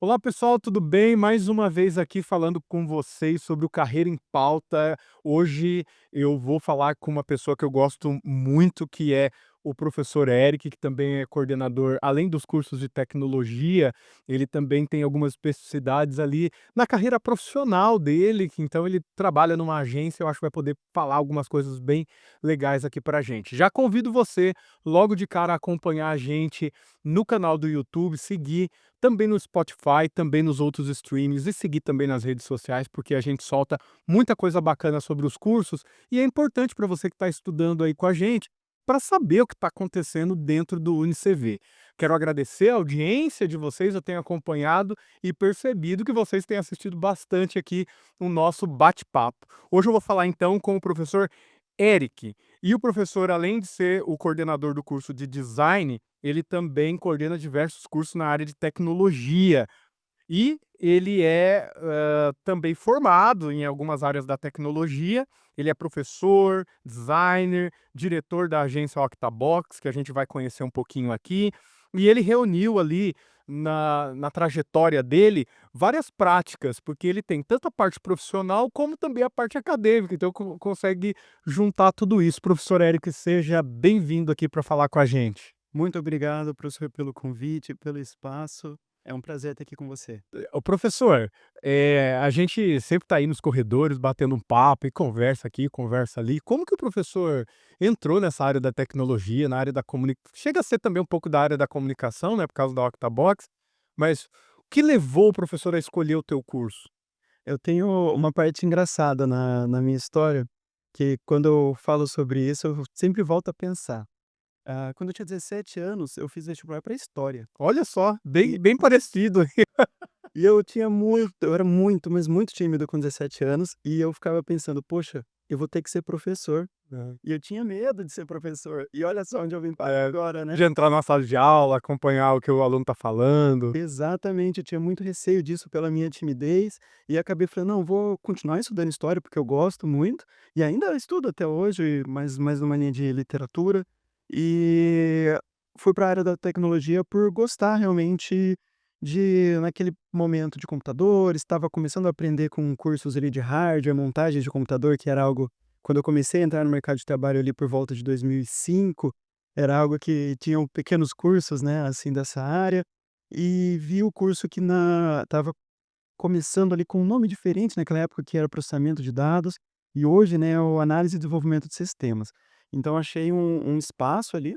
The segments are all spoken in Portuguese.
Olá pessoal, tudo bem? Mais uma vez aqui falando com vocês sobre o Carreira em Pauta. Hoje eu vou falar com uma pessoa que eu gosto muito, que é o professor Eric, que também é coordenador, além dos cursos de tecnologia, ele também tem algumas especificidades ali na carreira profissional dele, que então ele trabalha numa agência, eu acho que vai poder falar algumas coisas bem legais aqui pra gente. Já convido você logo de cara a acompanhar a gente no canal do YouTube, seguir também no Spotify, também nos outros streams e seguir também nas redes sociais, porque a gente solta muita coisa bacana sobre os cursos e é importante para você que está estudando aí com a gente, para saber o que está acontecendo dentro do UniCV. Quero agradecer a audiência de vocês, eu tenho acompanhado e percebido que vocês têm assistido bastante aqui o nosso bate-papo. Hoje eu vou falar então com o professor Eric. E o professor, além de ser o coordenador do curso de design, ele também coordena diversos cursos na área de tecnologia. E ele é também formado em algumas áreas da tecnologia. Ele é professor, designer, diretor da agência Octabox, que a gente vai conhecer um pouquinho aqui. E ele reuniu ali na trajetória dele várias práticas, porque ele tem tanto a parte profissional como também a parte acadêmica, então consegue juntar tudo isso. Professor Eric, seja bem-vindo aqui para falar com a gente. Muito obrigado, professor, pelo convite, pelo espaço. É um prazer estar aqui com você. Ô professor, a gente sempre está aí nos corredores batendo um papo e conversa aqui, conversa ali. Como que o professor entrou nessa área da tecnologia, na área da comunicação? Chega a ser também um pouco da área da comunicação, né, por causa da Octabox, mas o que levou o professor a escolher o teu curso? Eu tenho uma parte engraçada na minha história, que quando eu falo sobre isso, eu sempre volto a pensar. Quando eu tinha 17 anos, eu fiz vestibular para História. Olha só, bem E, bem parecido. e eu era muito, mas muito tímido com 17 anos, e eu ficava pensando, poxa, eu vou ter que ser professor. E eu tinha medo de ser professor. E olha só onde eu vim parar É, agora, né? de entrar na sala de aula, acompanhar o que o aluno está falando. Exatamente, eu tinha muito receio disso pela minha timidez, e acabei falando: "Não, vou continuar estudando história, porque eu gosto muito", e ainda estudo até hoje, mais numa linha de literatura, e fui para a área da tecnologia por gostar realmente de naquele momento de computador, estava começando a aprender com cursos ali de hardware, montagem de computador, que era algo quando eu comecei a entrar no mercado de trabalho ali por volta de 2005, era algo que tinham pequenos cursos, né, assim, dessa área. E vi o curso que estava começando ali com um nome diferente naquela época, que era processamento de dados, e hoje, né, é o análise e desenvolvimento de sistemas. Então achei um espaço ali,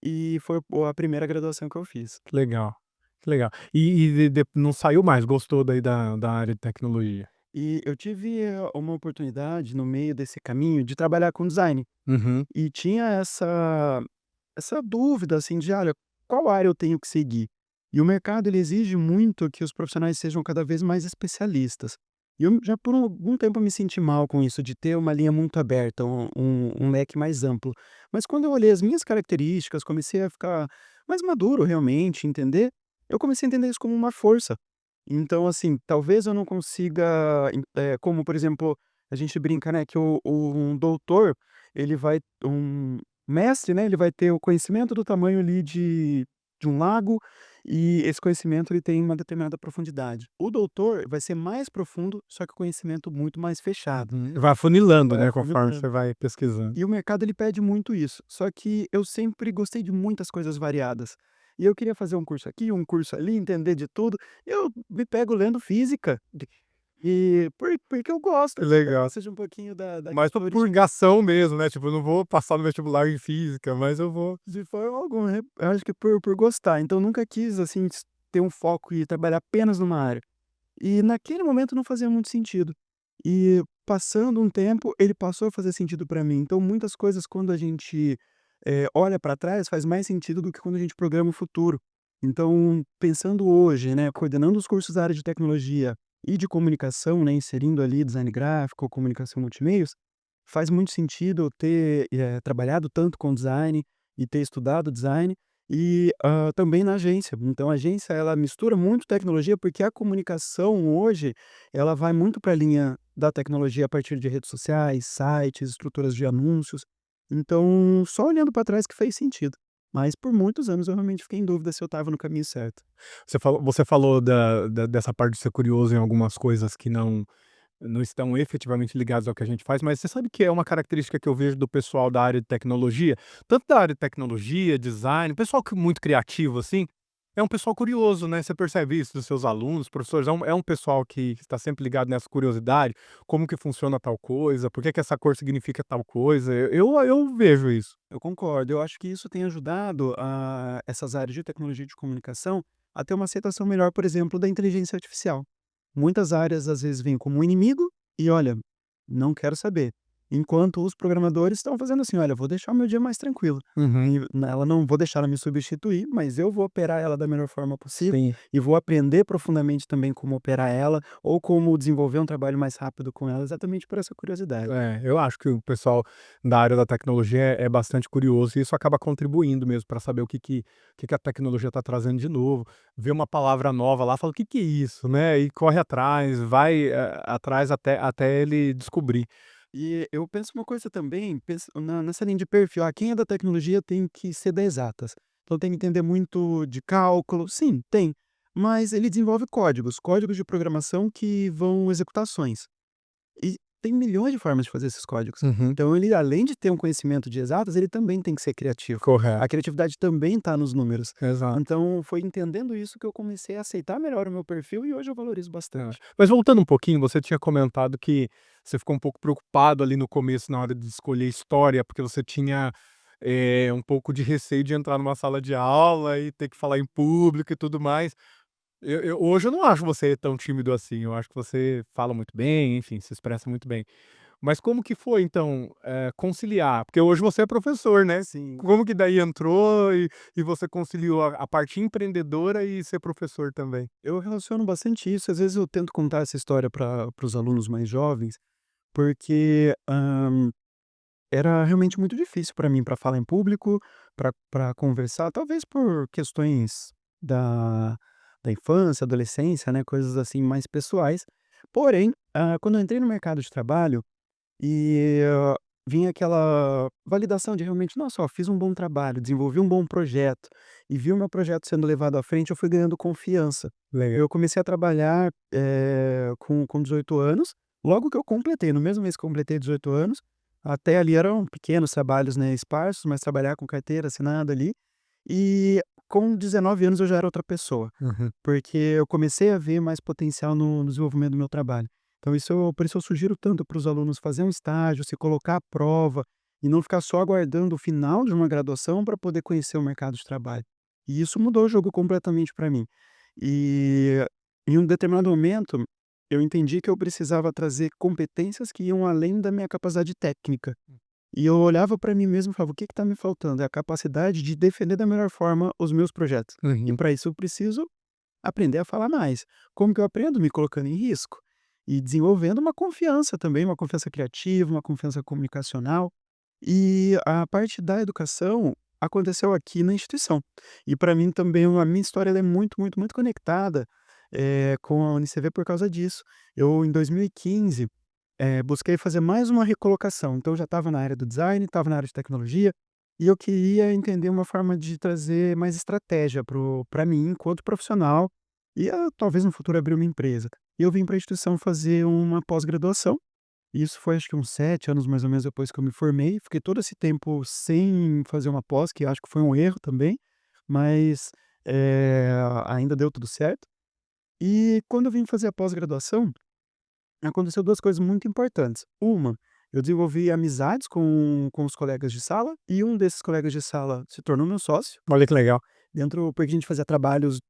e foi a primeira graduação que eu fiz. Que legal, que legal. E não saiu mais, gostou daí da área de tecnologia? E eu tive uma oportunidade no meio desse caminho de trabalhar com design, Uhum. e tinha essa dúvida, assim, de: "Olha, qual área eu tenho que seguir?". E o mercado ele exige muito que os profissionais sejam cada vez mais especialistas. E eu já por algum tempo eu me senti mal com isso, de ter uma linha muito aberta, um leque mais amplo. Mas quando eu olhei as minhas características, comecei a ficar mais maduro realmente, entender, eu comecei a entender isso como uma força. Então, assim, talvez eu não consiga, como por exemplo, a gente brinca, né, que um doutor, ele vai um mestre, né, ele vai ter o conhecimento do tamanho ali de um lago, e esse conhecimento ele tem uma determinada profundidade. O doutor vai ser mais profundo, só que o conhecimento muito mais fechado. Uhum. Vai afunilando, Vai né, conforme você afunilando. vai pesquisando. E o mercado ele pede muito isso, só que eu sempre gostei de muitas coisas variadas. E eu queria fazer um curso aqui, um curso ali, entender de tudo. Eu me pego lendo física, e porque eu gosto, Legal. seja um pouquinho Mas por daquela origem. purgação mesmo, né, tipo, eu não vou passar no vestibular em física, mas eu vou. De forma alguma, né, eu acho que por gostar, então nunca quis, assim, ter um foco e trabalhar apenas numa área. E naquele momento não fazia muito sentido. E passando um tempo, ele passou a fazer sentido para mim. Então muitas coisas quando a gente, olha para trás, faz mais sentido do que quando a gente programa o futuro. Então, pensando hoje, né, coordenando os cursos da área de tecnologia e de comunicação, né, inserindo ali design gráfico, comunicação multimeios, faz muito sentido eu ter, trabalhado tanto com design e ter estudado design e, também na agência. Então a agência ela mistura muito tecnologia, porque a comunicação hoje, ela vai muito para a linha da tecnologia a partir de redes sociais, sites, estruturas de anúncios. Então, só olhando para trás que fez sentido. mas por muitos anos eu realmente fiquei em dúvida se eu estava no caminho certo. Você falou dessa parte de ser curioso em algumas coisas que não estão efetivamente ligados ao que a gente faz, mas você sabe que é uma característica que eu vejo do pessoal da área de tecnologia, tanto da área de tecnologia, design, pessoal que muito criativo, assim, é um pessoal curioso, né, você percebe isso dos seus alunos, professores, é um pessoal que está sempre ligado nessa curiosidade, como que funciona tal coisa, por que que essa cor significa tal coisa, eu vejo isso. Eu concordo, eu acho que isso tem ajudado a essas áreas de tecnologia de comunicação a ter uma aceitação melhor, por exemplo, da inteligência artificial. Muitas áreas às vezes veem como um inimigo e olha, não quero saber. Enquanto os programadores estão fazendo assim, olha, vou deixar o meu dia mais tranquilo. Uhum, Ela não vou deixar ela me substituir, mas eu vou operar ela da melhor forma possível sim. e vou aprender profundamente também como operar ela ou como desenvolver um trabalho mais rápido com ela, exatamente por essa curiosidade. É, eu acho que o pessoal da área da tecnologia é bastante curioso e isso acaba contribuindo mesmo para saber o que que a tecnologia está trazendo de novo, vê uma palavra nova lá, fala: "O que que é isso?", né, e corre atrás, vai, atrás até ele descobrir. E eu penso uma coisa também, penso nessa linha de perfil, quem é da tecnologia tem que ser das exatas. Então tem que entender muito de cálculo, sim, tem, mas ele desenvolve códigos, códigos de programação que vão executar ações. E tem milhões de formas de fazer esses códigos. Uhum, Então ele, além de ter um conhecimento de exatas, ele também tem que ser criativo. A correto, criatividade também está nos números. exato. Então foi entendendo isso que eu comecei a aceitar melhor o meu perfil e hoje eu valorizo É. bastante. Mas voltando um pouquinho, você tinha comentado que você ficou um pouco preocupado ali no começo na hora de escolher história, porque você tinha, um pouco de receio de entrar numa sala de aula e ter que falar em público e tudo mais. Hoje eu não acho você tão tímido assim, eu acho que você fala muito bem, enfim, se expressa muito bem. Mas como que foi então, conciliar? Porque hoje você é professor, né. Sim. Como que daí entrou e você conciliou a parte empreendedora e ser professor também? Eu relaciono bastante isso. Às vezes eu tento contar essa história para os alunos mais jovens, porque, era realmente muito difícil para mim para falar em público, para conversar, talvez por questões da da infância, adolescência, né, coisas assim mais pessoais. Porém, quando eu entrei no mercado de trabalho e vinha aquela validação de realmente: "Nossa, ó, fiz um bom trabalho, desenvolvi um bom projeto", e vi o meu projeto sendo levado à frente, eu fui ganhando confiança. Legal. Eu comecei a trabalhar, com 18 anos, logo que eu completei, no mesmo mês que eu completei 18 anos, até ali eram pequenos trabalhos, né, esparsos, mas trabalhar com carteira assinada ali, e com 19 anos eu já era outra pessoa. Uhum. Porque eu comecei a ver mais potencial no desenvolvimento do meu trabalho. Então por isso eu sugiro tanto para os alunos fazer um estágio, se colocar à prova, e não ficar só aguardando o final de uma graduação para poder conhecer o mercado de trabalho. E isso mudou o jogo completamente para mim. E em um determinado momento, eu entendi que eu precisava trazer competências que iam além da minha capacidade técnica. E eu olhava para mim mesmo e falava: "O que está me faltando? É a capacidade de defender da melhor forma os meus projetos. E Uhum. para isso eu preciso aprender a falar mais. Como que eu aprendo? Me colocando em risco e desenvolvendo uma confiança também, uma confiança criativa, uma confiança comunicacional. E a parte da educação aconteceu aqui na instituição. E para mim também a minha história ela é muito, muito, muito conectada, com a UniCV por causa disso. Eu em 2015, busquei fazer mais uma recolocação, então eu já estava na área do design, estava na área de tecnologia, e eu queria entender uma forma de trazer mais estratégia para mim enquanto profissional, e talvez no futuro abrir uma empresa. E eu vim para a instituição fazer uma pós-graduação, e isso foi acho que uns 7 anos mais ou menos depois que eu me formei, fiquei todo esse tempo sem fazer uma pós, que acho que foi um erro também, mas, ainda deu tudo certo. E quando eu vim fazer a pós-graduação, aconteceu 2 coisas muito importantes. Uma, eu desenvolvi amizades com os colegas de sala, e um desses colegas de sala se tornou meu sócio, Olha que legal. dentro porque a gente fazia trabalhos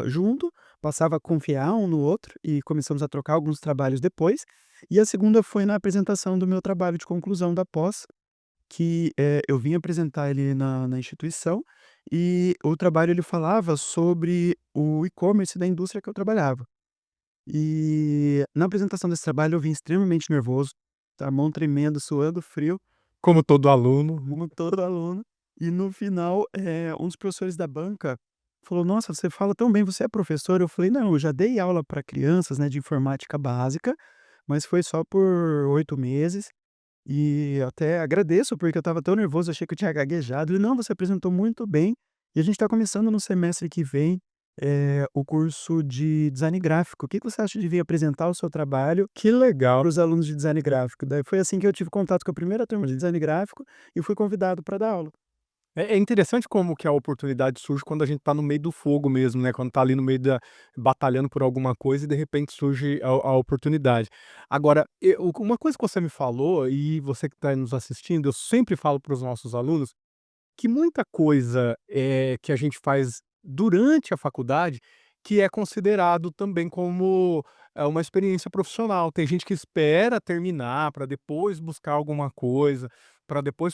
junto, passava a confiar um no outro e começamos a trocar alguns trabalhos depois. E a segunda foi na apresentação do meu trabalho de conclusão da pós, que, eu vim apresentar ele na instituição, e o trabalho ele falava sobre o e-commerce da indústria que eu trabalhava. E na apresentação desse trabalho eu vim extremamente nervoso, tá, mão tremendo, suando frio, Como todo aluno, né. como todo aluno, e no final, um dos professores da banca falou: "Nossa, você fala tão bem, você é professor?" Eu falei: "Não, eu já dei aula para crianças, né, de informática básica, mas foi só por 8 meses, e até agradeço, porque eu estava tão nervoso, achei que eu tinha gaguejado. Ele: "Não, você apresentou muito bem, e a gente está começando no semestre que vem, o curso de design gráfico. O que que você acha de vir apresentar o seu trabalho Que legal. para os alunos de design gráfico?". Daí foi assim que eu tive contato com a primeira turma de design gráfico e fui convidado para dar aula. É interessante como que a oportunidade surge quando a gente tá no meio do fogo mesmo, né, quando tá ali no meio da batalhando por alguma coisa e de repente surge a oportunidade. Agora, uma coisa que você me falou e você que está nos assistindo, eu sempre falo para os nossos alunos, que muita coisa, que a gente faz durante a faculdade, que é considerado também como, uma experiência profissional. Tem gente que espera terminar para depois buscar alguma coisa, para depois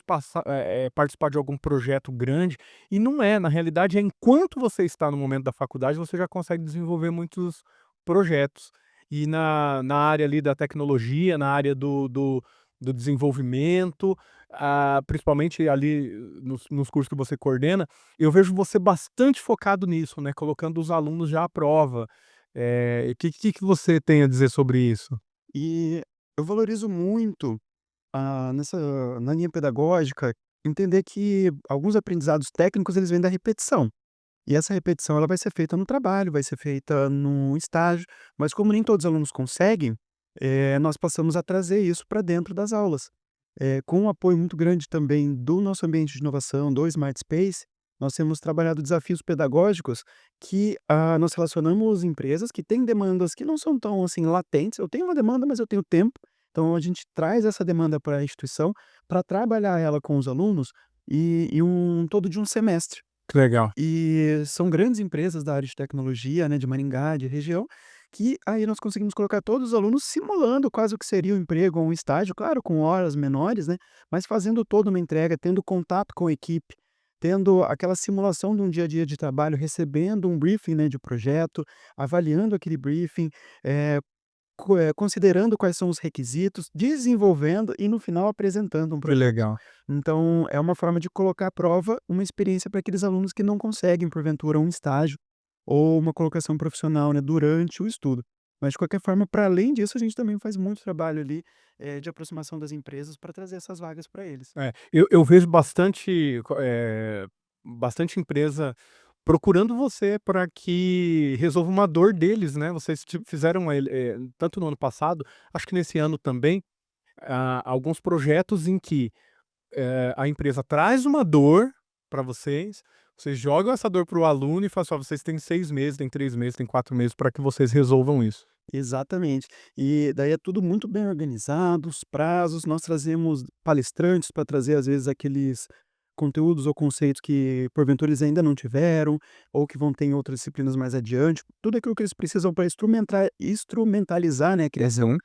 participar de algum projeto grande, e não é, na realidade é enquanto você está no momento da faculdade, você já consegue desenvolver muitos projetos. E na área ali da tecnologia, na área do desenvolvimento, principalmente ali nos cursos que você coordena, eu vejo você bastante focado nisso, né, colocando os alunos já à prova. O que você tem a dizer sobre isso? E eu valorizo muito, na linha pedagógica, entender que alguns aprendizados técnicos, eles vêm da repetição. E essa repetição ela vai ser feita no trabalho, vai ser feita no estágio, mas como nem todos os alunos conseguem, nós passamos a trazer isso para dentro das aulas. Com um apoio muito grande também do nosso ambiente de inovação, do Smart Space, nós temos trabalhado desafios pedagógicos que, nós relacionamos empresas que têm demandas que não são tão, assim, latentes. Eu tenho uma demanda, mas eu tenho tempo, então a gente traz essa demanda para a instituição, para trabalhar ela com os alunos, e um todo de um semestre. Que legal. E são grandes empresas da área de tecnologia, né, de Maringá, de região, que aí nós conseguimos colocar todos os alunos simulando quase o que seria um emprego ou um estágio, claro, com horas menores, né, mas fazendo toda uma entrega, tendo contato com a equipe, tendo aquela simulação de um dia a dia de trabalho, recebendo um briefing, né, de projeto, avaliando aquele briefing, eh, considerando quais são os requisitos, desenvolvendo e no final apresentando um Que projeto. legal. Então, é uma forma de colocar à prova uma experiência para aqueles alunos que não conseguem, porventura, um estágio ou uma colocação profissional, né, durante o estudo. Mas, de qualquer forma, para além disso, a gente também faz muito trabalho ali, de aproximação das empresas para trazer essas vagas para eles. Eu vejo bastante empresa procurando você para que resolva uma dor deles, né. Vocês fizeram tanto no ano passado, acho que nesse ano também, alguns projetos em que a empresa traz uma dor para vocês, vocês jogam essa dor para o aluno e falam assim: "Ó, vocês têm 6 meses, têm 3 meses, têm 4 meses para que vocês resolvam isso". Exatamente. E daí é tudo muito bem organizado, os prazos, nós trazemos palestrantes para trazer, às vezes, aqueles conteúdos ou conceitos que, porventura, eles ainda não tiveram, ou que vão ter em outras disciplinas mais adiante. Tudo aquilo que eles precisam para instrumentalizar, né, a criação Uhum.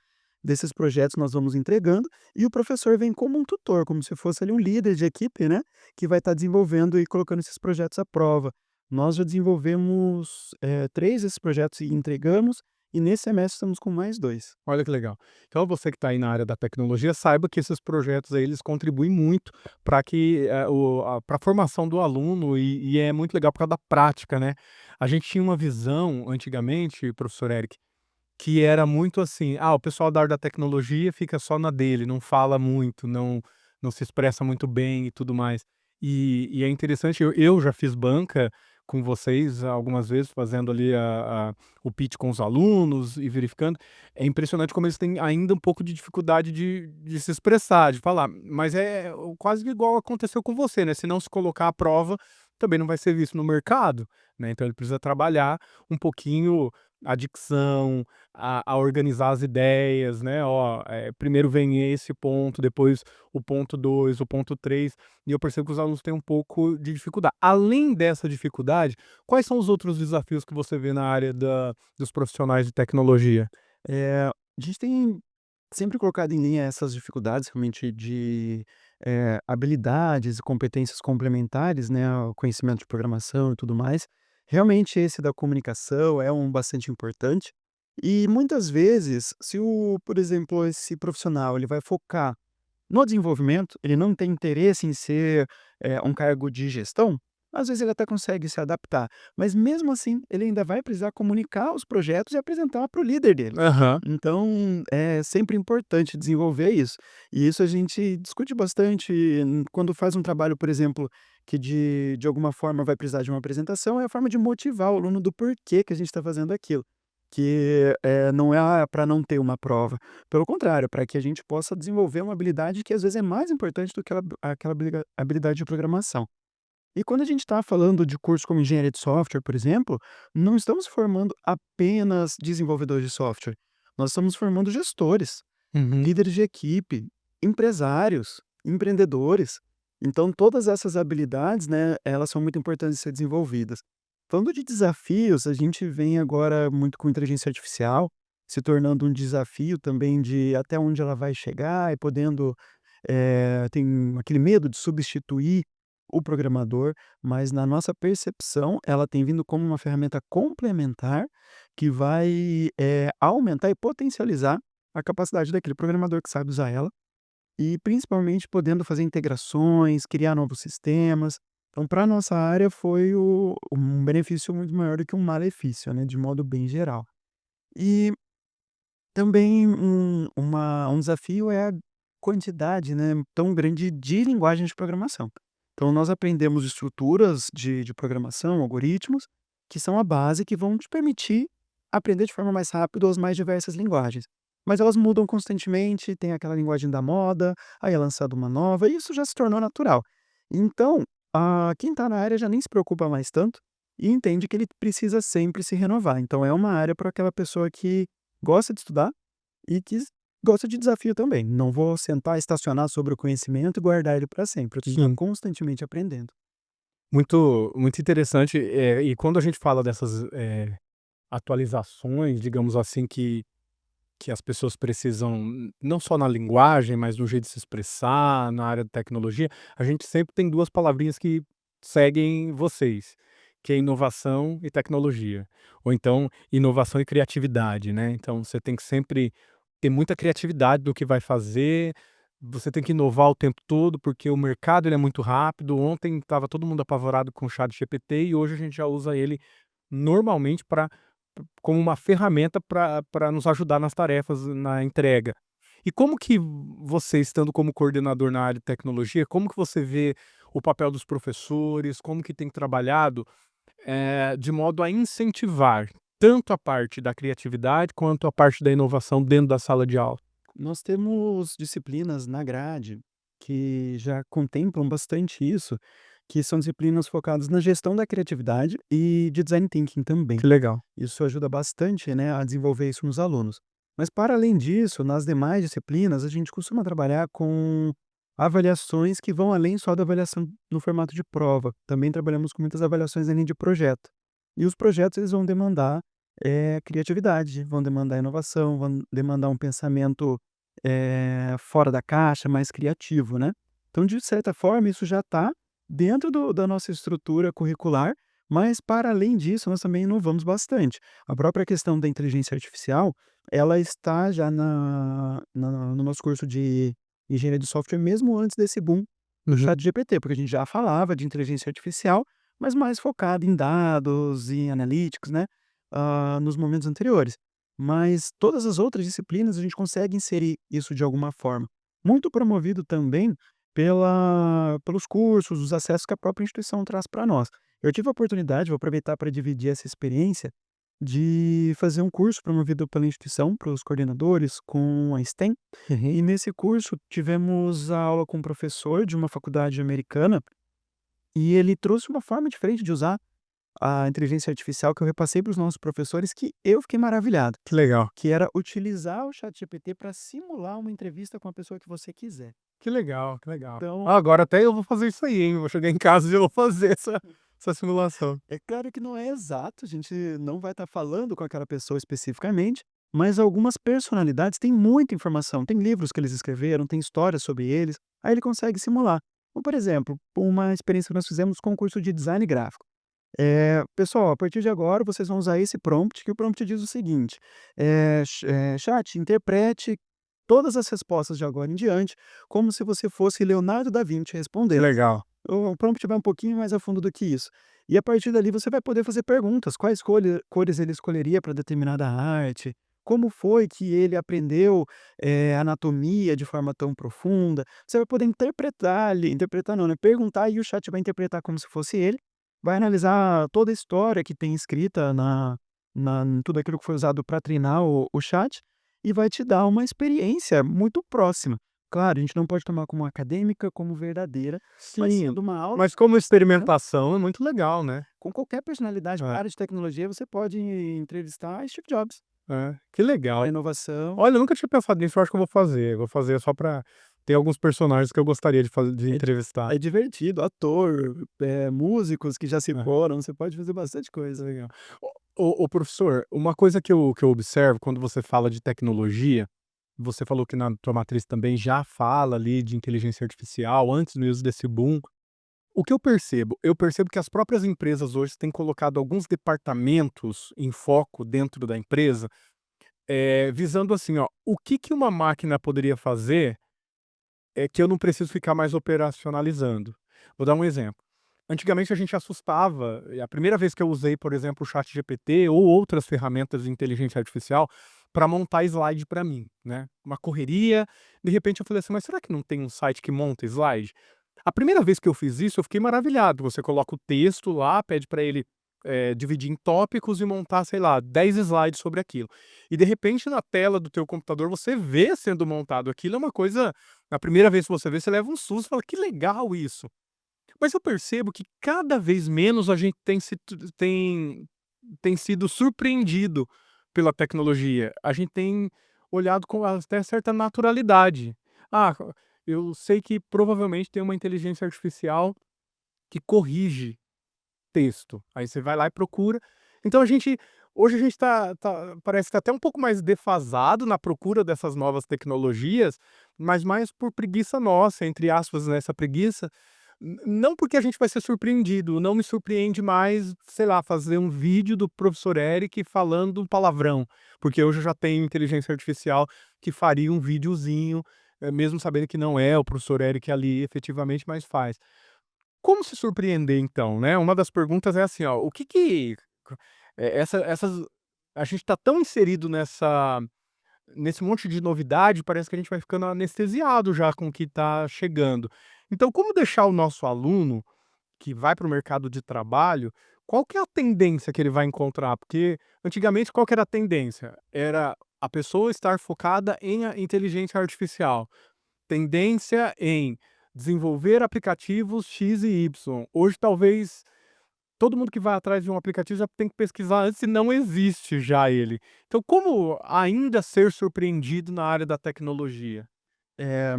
desses projetos, nós vamos entregando, e o professor vem como um tutor, como se fosse ali um líder de equipe, né, que vai estar desenvolvendo e colocando esses projetos à prova. Nós já desenvolvemos, 3 desses projetos e entregamos, e nesse semestre estamos com mais 2. Olha que legal. Então você que está aí na área da tecnologia, saiba que esses projetos aí, eles contribuem muito para que, para a formação do aluno e é muito legal por causa da prática, né. A gente tinha uma visão antigamente, professor Eric, que era muito assim: o pessoal da área da tecnologia fica só na dele, não fala muito, não se expressa muito bem e tudo mais. E é interessante, eu já fiz banca com vocês algumas vezes, fazendo ali o pitch com os alunos e verificando. É impressionante como eles têm ainda um pouco de dificuldade de se expressar, de falar, mas quase que igual aconteceu com você, né, se não se colocar à prova, também não vai ser visto no mercado, né, então ele precisa trabalhar um pouquinho a dicção, a organizar as ideias, né, primeiro vem esse ponto, depois o ponto 2, o ponto 3, e eu percebo que os alunos têm um pouco de dificuldade. Além dessa dificuldade, quais são os outros desafios que você vê na área dos profissionais de tecnologia? A gente tem sempre colocado em linha essas dificuldades realmente de, habilidades e competências complementares, né, ao conhecimento de programação e tudo mais. Realmente esse da comunicação é um bastante importante, e muitas vezes, se por exemplo, esse profissional ele vai focar no desenvolvimento, ele não tem interesse em ser, um cargo de gestão, às vezes ele até consegue se adaptar, mas mesmo assim ele ainda vai precisar comunicar os projetos e apresentar para o líder dele. Aham. Então, é sempre importante desenvolver isso. E isso a gente discute bastante quando faz um trabalho, por exemplo, que de alguma forma vai precisar de uma apresentação, é a forma de motivar o aluno do porquê que a gente está fazendo aquilo. Que não é para não ter uma prova. Pelo contrário, para que a gente possa desenvolver uma habilidade que às vezes é mais importante do que aquela habilidade de programação. E quando a gente está falando de curso como engenharia de software, por exemplo, não estamos formando apenas desenvolvedores de software. Nós estamos formando gestores, Uhum. líderes de equipe, empresários, empreendedores. Então, todas essas habilidades, né, elas são muito importantes de ser desenvolvidas. Falando de desafios, a gente vem agora muito com inteligência artificial, se tornando um desafio também de até onde ela vai chegar e podendo tem aquele medo de substituir o programador, mas na nossa percepção, ela tem vindo como uma ferramenta complementar que vai, aumentar e potencializar a capacidade daquele programador que sabe usar ela, e principalmente podendo fazer integrações, criar novos sistemas. Então, para a nossa área foi um benefício muito maior do que um malefício, né, de modo bem geral. E também um desafio é a quantidade, né, tão grande de linguagens de programação. Então nós aprendemos estruturas de programação, algoritmos, que são a base que vão te permitir aprender de forma mais rápida as mais diversas linguagens. Mas elas mudam constantemente, tem aquela linguagem da moda, aí é lançada uma nova, e isso já se tornou natural. Então, quem está na área já nem se preocupa mais tanto e entende que ele precisa sempre se renovar. Então é uma área para aquela pessoa que gosta de estudar e que gosta de desafio também. Não vou sentar, estacionar sobre o conhecimento e guardar ele para sempre. Eu tenho que estar Sim. constantemente aprendendo. Muito interessante, e quando a gente fala dessas, atualizações, digamos assim, que as pessoas precisam, não só na linguagem, mas no jeito de se expressar, na área de tecnologia, a gente sempre tem 2 palavrinhas que seguem vocês, que é inovação e tecnologia, ou então inovação e criatividade, né. Então você tem que sempre ter muita criatividade do que vai fazer, você tem que inovar o tempo todo, porque o mercado ele é muito rápido. Ontem estava todo mundo apavorado com o ChatGPT e hoje a gente já usa ele normalmente para como uma ferramenta para nos ajudar nas tarefas, na entrega. E como que você, estando como coordenador na área de tecnologia, como que você vê o papel dos professores, como que tem trabalhado, de modo a incentivar tanto a parte da criatividade quanto a parte da inovação dentro da sala de aula? Nós temos disciplinas na grade que já contemplam bastante isso, que são disciplinas focadas na gestão da criatividade e de design thinking também. Que legal. Isso ajuda bastante, né, a desenvolver isso nos alunos. Mas para além disso, nas demais disciplinas, a gente costuma trabalhar com avaliações que vão além só da avaliação no formato de prova. Também trabalhamos com muitas avaliações além de projeto. E os projetos eles vão demandar criatividade, vão demandar inovação, vão demandar um pensamento fora da caixa, mais criativo, né. Então, de certa forma, isso já está dentro da nossa estrutura curricular, mas para além disso, nós também inovamos bastante. A própria questão da inteligência artificial, ela está já no nosso curso de engenharia de software mesmo antes desse boom do Uhum. ChatGPT, porque a gente já falava de inteligência artificial, mas mais focado em dados, em analytics, né, nos momentos anteriores. Mas todas as outras disciplinas a gente consegue inserir isso de alguma forma. Muito promovido também pelos cursos, os acessos que a própria instituição traz para nós. Eu tive a oportunidade, vou aproveitar para dividir essa experiência, de fazer um curso promovido pela instituição, para os coordenadores, com a STEM. Uhum. E nesse curso tivemos a aula com um professor de uma faculdade americana, e ele trouxe uma forma diferente de usar a inteligência artificial que eu repassei para os nossos professores, que eu fiquei maravilhado, Que legal. que era utilizar o ChatGPT para simular uma entrevista com a pessoa que você quiser. Que legal, que legal. Então, Ah, agora até eu vou fazer isso aí, hein, vou chegar em casa e eu vou fazer essa simulação. é claro que não é exato, a gente não vai estar falando com aquela pessoa especificamente, mas algumas personalidades têm muita informação, tem livros que eles escreveram, tem histórias sobre eles, aí ele consegue simular. Então, por exemplo, uma experiência que nós fizemos com o curso de design gráfico. Pessoal, a partir de agora vocês vão usar esse prompt, que o prompt diz o seguinte: "Chat, interprete todas as respostas de agora em diante como se você fosse Leonardo da Vinci Que respondendo". legal. O prompt vai um pouquinho mais a fundo do que isso. E a partir dali você vai poder fazer perguntas, quais cores ele escolheria para determinada arte, como foi que ele aprendeu, anatomia de forma tão profunda. Você vai poder interpretar ali, interpretar não, né, perguntar e o chat vai interpretar como se fosse ele, vai analisar toda a história que tem escrita em tudo aquilo que foi usado para treinar o chat, e vai te dar uma experiência muito próxima. Claro, a gente não pode tomar como acadêmica, como verdadeira, mas Sim, sendo uma aula, mas como né, experimentação é muito legal, né. com qualquer personalidade da É, área de tecnologia, você pode entrevistar Steve Jobs, que para legal. inovação. Olha, eu nunca tinha pensado nisso, eu acho que eu vou fazer só pra ter alguns personagens que eu gostaria de É di entrevistar. é divertido, ator, músicos que já se É, foram, você pode fazer bastante que coisa. legal. Ô professor, uma coisa que eu observo quando você fala de tecnologia, você falou que na tua matriz também já fala ali de inteligência artificial, antes mesmo desse boom. O que eu percebo? Eu percebo que as próprias empresas hoje têm colocado alguns departamentos em foco dentro da empresa, visando assim, ó, o que que uma máquina poderia fazer, que eu não preciso ficar mais operacionalizando. Vou dar um exemplo. Antigamente a gente assustava, e a primeira vez que eu usei, por exemplo, o ChatGPT ou outras ferramentas de inteligência artificial para montar slide para mim, né, uma correria, de repente eu falei assim: "Mas será que não tem um site que monta slide?". A primeira vez que eu fiz isso, eu fiquei maravilhado. Você coloca o texto lá, pede para ele, dividir em tópicos e montar, sei lá, 10 slides sobre aquilo. E de repente na tela do teu computador você vê sendo montado aquilo, é uma coisa, na primeira vez que você vê, você leva um susto, fala: "Que legal isso". Mas eu percebo que cada vez menos a gente tem sido surpreendido pela tecnologia. A gente tem olhado com até certa naturalidade. Ah, eu sei que provavelmente tem uma inteligência artificial que corrige texto. Aí você vai lá e procura. Então hoje a gente parece que tá até um pouco mais defasado na procura dessas novas tecnologias, mas mais por preguiça nossa, entre aspas, né, essa preguiça, não porque a gente vai ser surpreendido, não me surpreende mais, sei lá, fazer um vídeo do professor Eric falando um palavrão, porque hoje eu já tenho inteligência artificial que faria um videozinho, mesmo sabendo que não é o professor Eric ali efetivamente, mas faz. Como se surpreender então, né? Uma das perguntas é assim, ó, o que que essas a gente está tão inserido nesse monte de novidade, parece que a gente vai ficando anestesiado já com o que está chegando. Então, como deixar o nosso aluno que vai para o mercado de trabalho, qual que é a tendência que ele vai encontrar? Porque antigamente qual que era a tendência? Era a pessoa estar focada em a inteligência artificial. Tendência em desenvolver aplicativos X e Y. Hoje, talvez, todo mundo que vai atrás de um aplicativo já tem que pesquisar antes se não existe já ele. Então, como ainda ser surpreendido na área da tecnologia? Eh,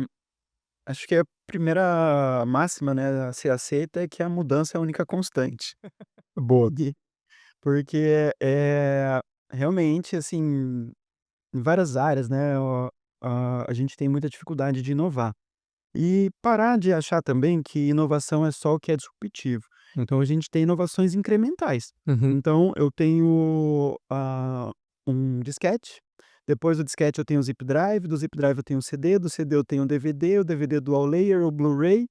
Acho que a primeira máxima, né, a ser aceita é que a mudança é a única constante. Boa. E porque, realmente, assim, em várias áreas, né, a gente tem muita dificuldade de inovar. E parar de achar também que inovação é só o que é disruptivo. Então a gente tem inovações incrementais. Uhum, Então eu tenho, um disquete, depois do disquete eu tenho o zip drive, do zip drive eu tenho o CD, do CD eu tenho o DVD dual layer, o Blu-ray,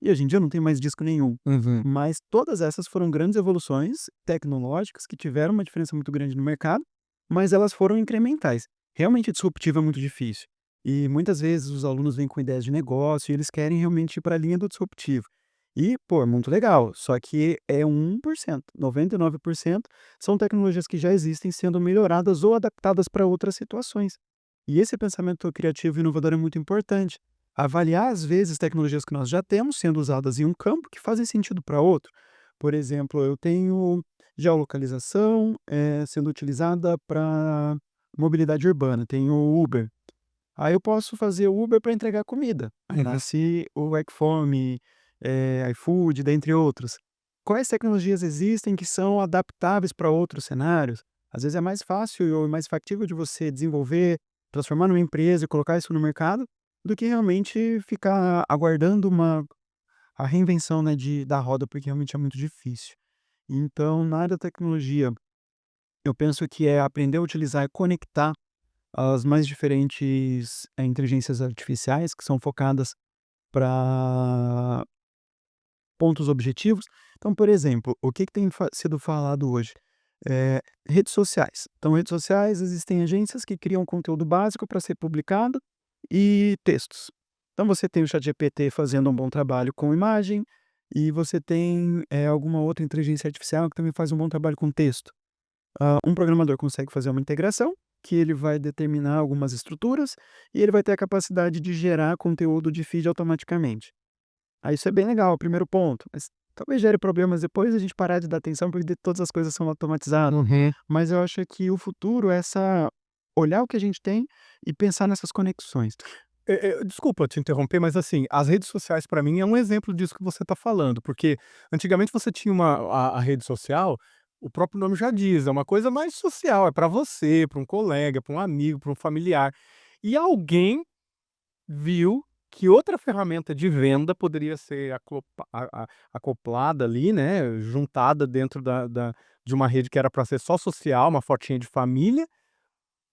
e hoje em dia eu não tenho mais disco nenhum. uhum. Mas todas essas foram grandes evoluções tecnológicas que tiveram uma diferença muito grande no mercado, mas elas foram incrementais. Realmente disruptivo é muito difícil. E muitas vezes os alunos vêm com ideias de negócio e eles querem realmente ir para a linha do disruptivo. E, pô, é muito legal, só que é 1%. 99% são tecnologias que já existem sendo melhoradas ou adaptadas para outras situações. E esse pensamento criativo e inovador é muito importante. Avaliar, às vezes, tecnologias que nós já temos sendo usadas em um campo que fazem sentido para outro. Por exemplo, eu tenho geolocalização, sendo utilizada para mobilidade urbana, tenho o Uber. Aí eu posso fazer o Uber para entregar comida. Aí Uhum. nasce o Ekfome, iFood, dentre outros. Quais tecnologias existem que são adaptáveis para outros cenários? Às vezes é mais fácil ou mais factível de você desenvolver, transformar numa empresa e colocar isso no mercado, do que realmente ficar aguardando a reinvenção, né, da roda, porque realmente é muito difícil. Então, na área da tecnologia, eu penso que é aprender a utilizar e conectar as mais diferentes, inteligências artificiais que são focadas para pontos objetivos. Então, por exemplo, o que que tem sido falado hoje? Redes sociais. Então, redes sociais, existem agências que criam conteúdo básico para ser publicado e textos. Então, você tem o ChatGPT fazendo um bom trabalho com imagem e você tem, alguma outra inteligência artificial que também faz um bom trabalho com texto. Um programador consegue fazer uma integração, que ele vai determinar algumas estruturas e ele vai ter a capacidade de gerar conteúdo de feed automaticamente. Aí isso é bem legal, o primeiro ponto, mas talvez gere problemas depois a gente parar de dar atenção, porque todas as coisas são automatizadas. Uhum. Mas eu acho que o futuro é essa olhar o que a gente tem e pensar nessas conexões. Desculpa te interromper, mas assim, as redes sociais para mim é um exemplo disso que você está falando, porque antigamente você tinha a rede social, o próprio nome já diz, é uma coisa mais social, é para você, para um colega, para um amigo, para um familiar. E alguém viu que outra ferramenta de venda poderia ser acoplada ali, né, juntada dentro de uma rede que era para ser só social, uma fotinha de família,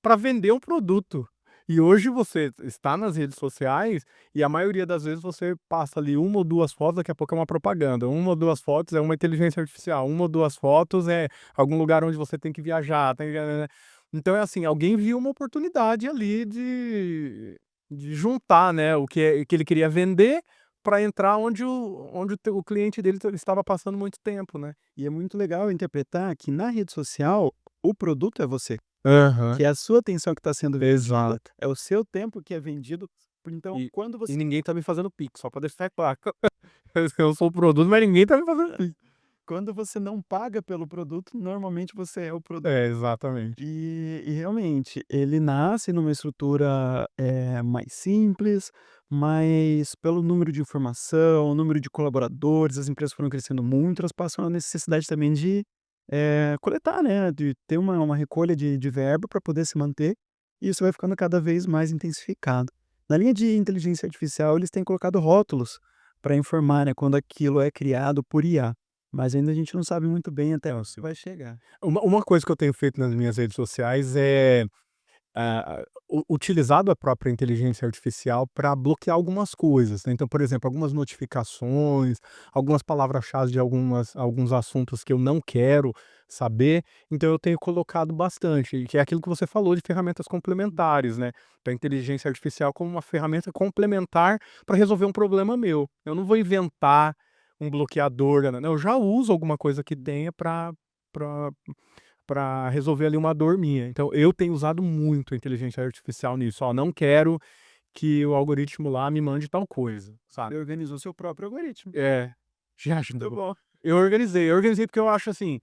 para vender um produto. E hoje você está nas redes sociais e a maioria das vezes você passa ali uma ou 2 fotos, daqui a pouco é uma propaganda, uma ou 2 fotos é uma inteligência artificial, uma ou 2 fotos é algum lugar onde você tem que viajar, então é assim, alguém viu uma oportunidade ali de juntar, né, o que ele queria vender para entrar onde o cliente dele estava passando muito tempo, né. E é muito legal interpretar que na rede social, o produto é você. Aham, Que é a sua atenção que está sendo vendida, exato. é o seu tempo que é vendido, então E quando e você ninguém tá me fazendo pix, só pra deixar claro. Eu sou o produto, mas ninguém tá me fazendo pix. quando você não paga pelo produto, normalmente você é o produto. É, exatamente. E realmente, ele nasce numa estrutura, mais simples, mas pelo número de informação, número de colaboradores, as empresas foram crescendo muito, elas passam a necessidade também de, coletar, né, de ter uma recolha de verba para poder se manter, e isso vai ficando cada vez mais intensificado. Na linha de inteligência artificial, eles têm colocado rótulos para informar, né, quando aquilo é criado por IA, mas ainda a gente não sabe muito bem até Não, onde sim. vai chegar. Uma coisa que eu tenho feito nas minhas redes sociais é utilizado a própria inteligência artificial para bloquear algumas coisas, né. Então, por exemplo, algumas notificações, algumas palavras-chave de alguns assuntos que eu não quero saber, então eu tenho colocado bastante, que é aquilo que você falou de ferramentas complementares, né, da inteligência artificial como uma ferramenta complementar para resolver um problema meu. Eu não vou inventar um bloqueador, eu já uso alguma coisa que tenha para resolver ali uma dor minha. Então eu tenho usado muito a inteligência artificial nisso, "Ó, não quero que o algoritmo lá me mande tal coisa", Você sabe. organizou seu próprio algoritmo. É, já Muito ajudou. bom. Eu organizei porque eu acho assim,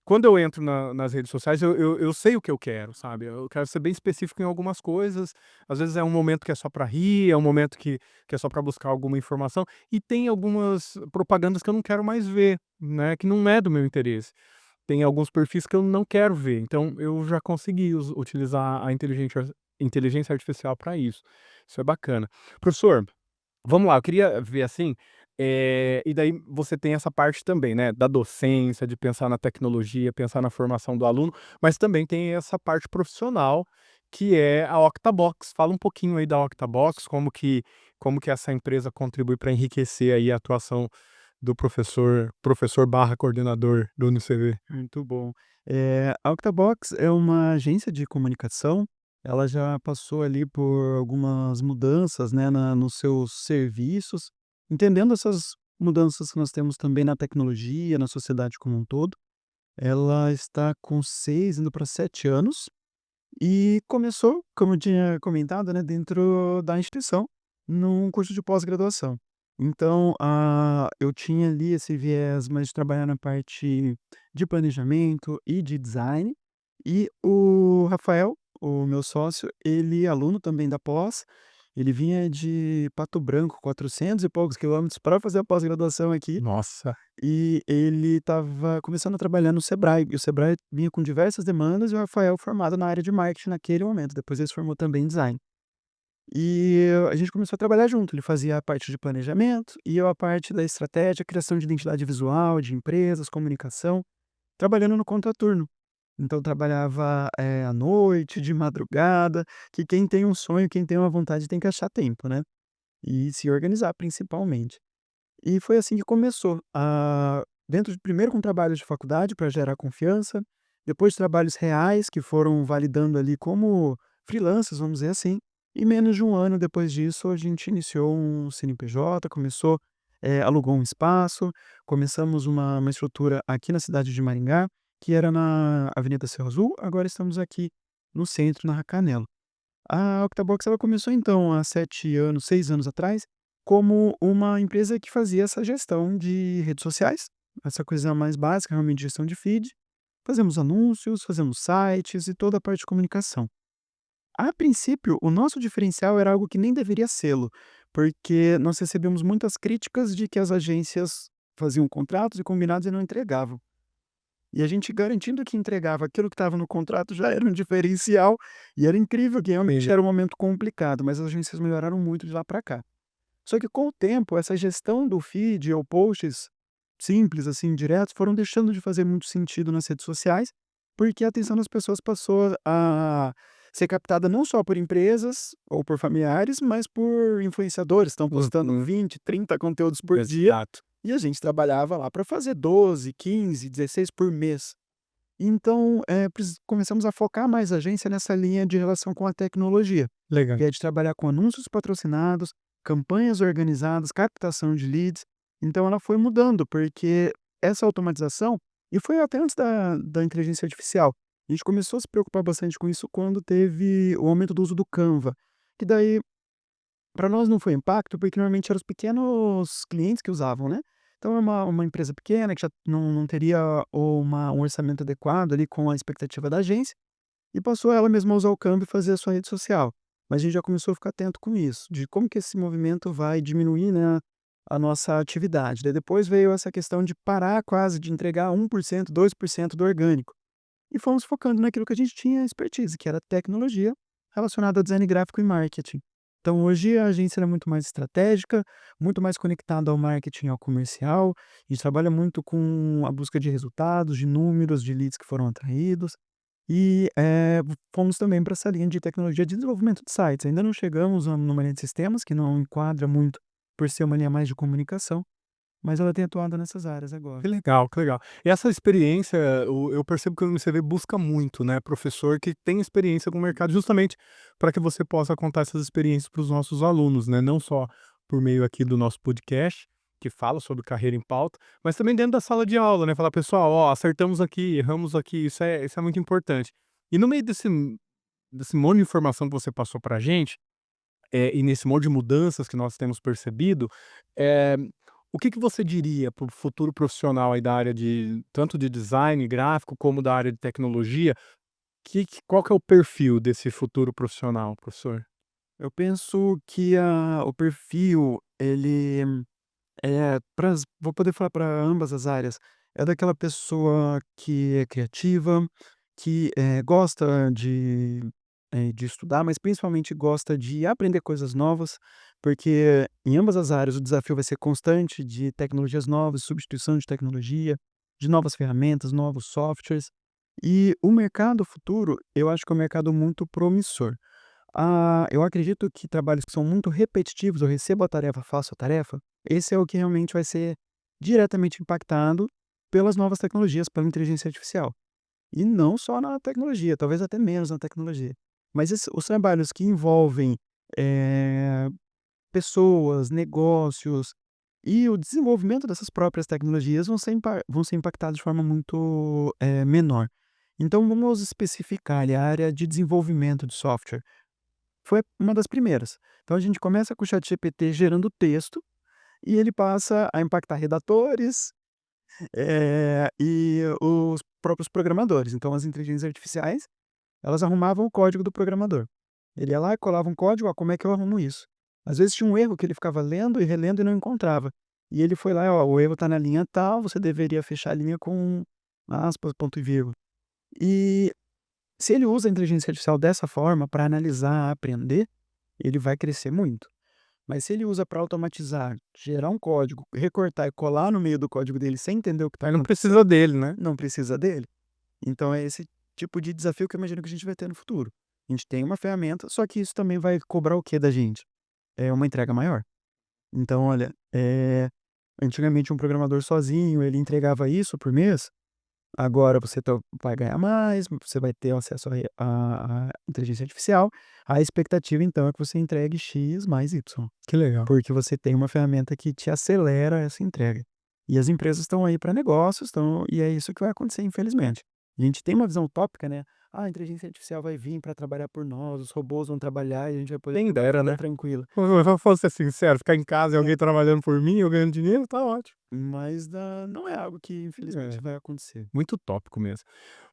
quando eu entro nas redes sociais eu sei o que eu quero, sabe. Eu quero ser bem específico em algumas coisas, às vezes é um momento que é só para rir, é um momento que é só para buscar alguma informação, e tem algumas propagandas que eu não quero mais ver, né, que não é do meu interesse. Tem alguns perfis que eu não quero ver, então eu já consegui utilizar a inteligência artificial para isso. Isso é bacana. Professor, vamos lá, eu queria ver assim, e daí você tem essa parte também, né, da docência, de pensar na tecnologia, pensar na formação do aluno, mas também tem essa parte profissional, que é a Octabox. Fala um pouquinho aí da Octabox, como que essa empresa contribui para enriquecer aí a atuação do professor/coordenador do UniCV. Muito bom. A Octabox é uma agência de comunicação, ela já passou ali por algumas mudanças, né, nos seus serviços, entendendo essas mudanças que nós temos também na tecnologia, na sociedade como um todo. Ela está com 6 indo para 7 anos, e começou, como eu tinha comentado, né, dentro da instituição, num curso de pós-graduação. Então, eu tinha ali esse viés mais de trabalhar na parte de planejamento e de design, e o Rafael, o meu sócio, ele é aluno também da pós, ele vinha de Pato Branco, 400 e poucos quilômetros para fazer a pós-graduação aqui, Nossa, e ele estava começando a trabalhar no Sebrae, e o Sebrae vinha com diversas demandas e o Rafael formado na área de marketing naquele momento, depois ele se formou também em design. E a gente começou a trabalhar junto, ele fazia a parte de planejamento e eu a parte da estratégia, criação de identidade visual, de empresas, comunicação, trabalhando no contraturno. Então trabalhava, à noite, de madrugada, que quem tem um sonho, quem tem uma vontade tem que achar tempo, né, e se organizar principalmente. E foi assim que começou, dentro de primeiro com trabalhos de faculdade para gerar confiança, depois trabalhos reais que foram validando ali como freelancers, vamos dizer assim, e menos de um ano depois disso a gente iniciou um CNPJ, começou, alugou um espaço, começamos uma estrutura aqui na cidade de Maringá, que era na Avenida Cerro Azul, agora estamos aqui no centro, na Canela. A Octabox ela começou então há 7 anos, 6 anos atrás, como uma empresa que fazia essa gestão de redes sociais, essa coisa mais básica, realmente, de gestão de feed. Fazemos anúncios, fazemos sites e toda a parte de comunicação. A princípio, o nosso diferencial era algo que nem deveria sê-lo, porque nós recebemos muitas críticas de que as agências faziam contratos e combinados e não entregavam. E a gente garantindo que entregava aquilo que estava no contrato já era um diferencial, e era incrível que realmente Entendi. era um momento complicado, mas as agências melhoraram muito de lá para cá. Só que com o tempo, essa gestão do feed ou posts simples, assim, diretos, foram deixando de fazer muito sentido nas redes sociais, porque a atenção das pessoas passou a ser captada não só por empresas ou por familiares, mas por influenciadores, estão postando Uhum. 20, 30 conteúdos por dia, Exato. e a gente trabalhava lá para fazer 12, 15, 16 por mês. Então, começamos a focar mais a agência nessa linha de relação com a tecnologia, Legal. que é de trabalhar com anúncios patrocinados, campanhas organizadas, captação de leads. Então ela foi mudando, porque essa automatização e foi até antes da inteligência artificial. A gente começou a se preocupar bastante com isso quando teve o aumento do uso do Canva, que daí para nós não foi impacto, porque normalmente eram os pequenos clientes que usavam, né. Então é uma empresa pequena que já não teria um orçamento adequado ali com a expectativa da agência, e passou ela mesma a usar o Canva e fazer a sua rede social. Mas a gente já começou a ficar atento com isso, de como que esse movimento vai diminuir, né, a nossa atividade. Daí depois veio essa questão de parar quase de entregar 1%, 2% do orgânico. E fomos focando naquilo que a gente tinha expertise, que era tecnologia relacionada a design gráfico e marketing. Então hoje a agência é muito mais estratégica, muito mais conectada ao marketing e ao comercial. A gente trabalha muito com a busca de resultados, de números, de leads que foram atraídos. E, fomos também para essa linha de tecnologia de desenvolvimento de sites. Ainda não chegamos numa linha de sistemas, que não enquadra muito por ser uma linha mais de comunicação, mas ela tem atuado nessas áreas agora. Que legal, que legal. E essa experiência, eu percebo que o MCV busca muito, né, professor que tem experiência com o mercado, justamente para que você possa contar essas experiências para os nossos alunos, né, não só por meio aqui do nosso podcast, que fala sobre carreira em pauta, mas também dentro da sala de aula, né, falar: "Pessoal, ó, acertamos aqui, erramos aqui", isso é muito importante. E no meio desse monte de informação que você passou pra gente, e nesse monte de mudanças que nós temos percebido, eh, o que que você diria para o futuro profissional aí da área de tanto de design gráfico como da área de tecnologia, qual que é o perfil desse futuro profissional, professor? Eu penso que o perfil, ele vou poder falar para ambas as áreas, é daquela pessoa que é criativa, que, gosta de estudar, mas principalmente gosta de aprender coisas novas, porque em ambas as áreas o desafio vai ser constante de tecnologias novas, substituição de tecnologia, de novas ferramentas, novos softwares. E o mercado futuro, eu acho que é um mercado muito promissor. Eu acredito que trabalhos que são muito repetitivos, eu recebo a tarefa, faço a tarefa, esse é o que realmente vai ser diretamente impactado pelas novas tecnologias, pela inteligência artificial. E não só na tecnologia, talvez até menos na tecnologia. Mas os trabalhos que envolvem eh, pessoas, negócios e o desenvolvimento dessas próprias tecnologias vão ser impactados de forma muito menor. Então vamos especificar ali a área de desenvolvimento de software. Foi uma das primeiras. Então a gente começa com o ChatGPT gerando texto, e ele passa a impactar redatores, e os próprios programadores. Então as inteligências artificiais, elas arrumavam o código do programador. Ele ia lá e colava um código: "Ó, como é que eu arrumo isso?". Às vezes tinha um erro que ele ficava lendo e relendo e não encontrava. E ele foi lá: "Ó, o erro está na linha tal, você deveria fechar a linha com aspas, ponto e vírgula". E se ele usa a inteligência artificial dessa forma para analisar, aprender, ele vai crescer muito. Mas se ele usa para automatizar, gerar um código, recortar e colar no meio do código dele sem entender o que está Aí não acontecendo, precisa dele, né? não precisa dele. Então é esse tipo de desafio que eu imagino que a gente vai ter no futuro. A gente tem uma ferramenta, só que isso também vai cobrar o quê da gente? É uma entrega maior. Então olha, Antigamente um programador sozinho, ele entregava isso por mês. Agora você vai ganhar mais, você vai ter acesso à inteligência artificial. A expectativa então é que você entregue X mais Y, Que legal. porque você tem uma ferramenta que te acelera essa entrega. E as empresas estão aí para negócios, e é isso que vai acontecer infelizmente. A gente tem uma visão utópica, né, "Ah, a inteligência artificial vai vir para trabalhar por nós, os robôs vão trabalhar e a gente vai poder Quem ter uma dera, vida né. tranquila". Vamos ser sincero, ficar em casa e É. alguém trabalhando por mim, eu ganhando dinheiro, tá ótimo. Mas não é algo que infelizmente É, vai acontecer. muito utópico mesmo.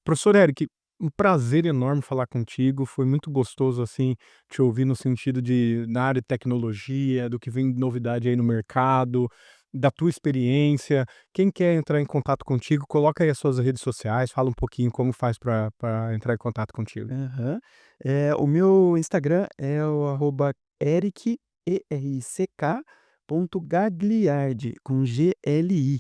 Professor Eric, um prazer enorme falar contigo, foi muito gostoso, assim, te ouvir no sentido de na área de tecnologia, do que vem de novidade aí no mercado, da tua experiência. Quem quer entrar em contato contigo, coloca aí as suas redes sociais, fala um pouquinho como faz para entrar em contato contigo. Aham. O meu Instagram é o arroba Eric, ERICK, ponto Gagliardi, com GLI.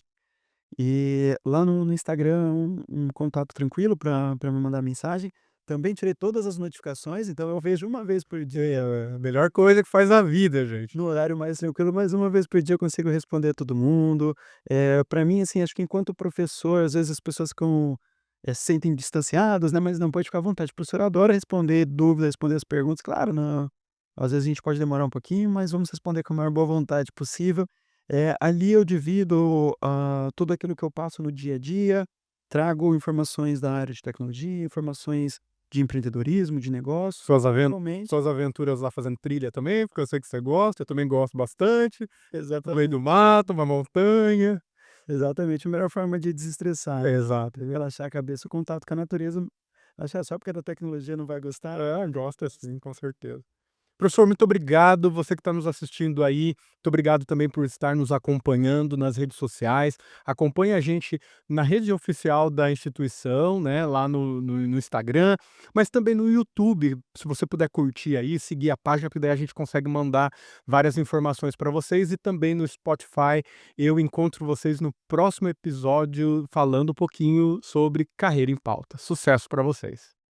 E lá no Instagram é um contato tranquilo para me mandar mensagem. Também tirei todas as notificações, então eu vejo uma vez por dia, É a melhor coisa que faz na vida, gente. no horário mais tranquilo, mas uma vez por dia eu consigo responder todo mundo. Pra mim, assim, acho que enquanto professor, às vezes as pessoas se sentem distanciadas, né, mas não, pode ficar à vontade. O professor adora responder dúvidas, responder as perguntas. Claro, não, às vezes a gente pode demorar um pouquinho, mas vamos responder com a maior boa vontade possível. Ali eu divido, tudo aquilo que eu passo no dia a dia, trago informações da área de tecnologia, informações de empreendedorismo, de negócios, Suas aven principalmente. suas aventuras lá fazendo trilha também, porque eu sei que você gosta, eu também gosto bastante. No meio do Exatamente. mato, uma montanha. Exatamente, a melhor forma de desestressar, Exato. relaxar a cabeça, o contato com a natureza. Achar só porque é da tecnologia não vai gostar. É, gosta sim, com certeza. Professor, muito obrigado. Você que está nos assistindo aí, muito obrigado também por estar nos acompanhando nas redes sociais. Acompanhe a gente na rede oficial da instituição, né, lá no Instagram, mas também no YouTube. Se você puder curtir aí, seguir a página, porque daí a gente consegue mandar várias informações para vocês. E também no Spotify. Eu encontro vocês no próximo episódio falando um pouquinho sobre carreira em pauta. Sucesso para vocês.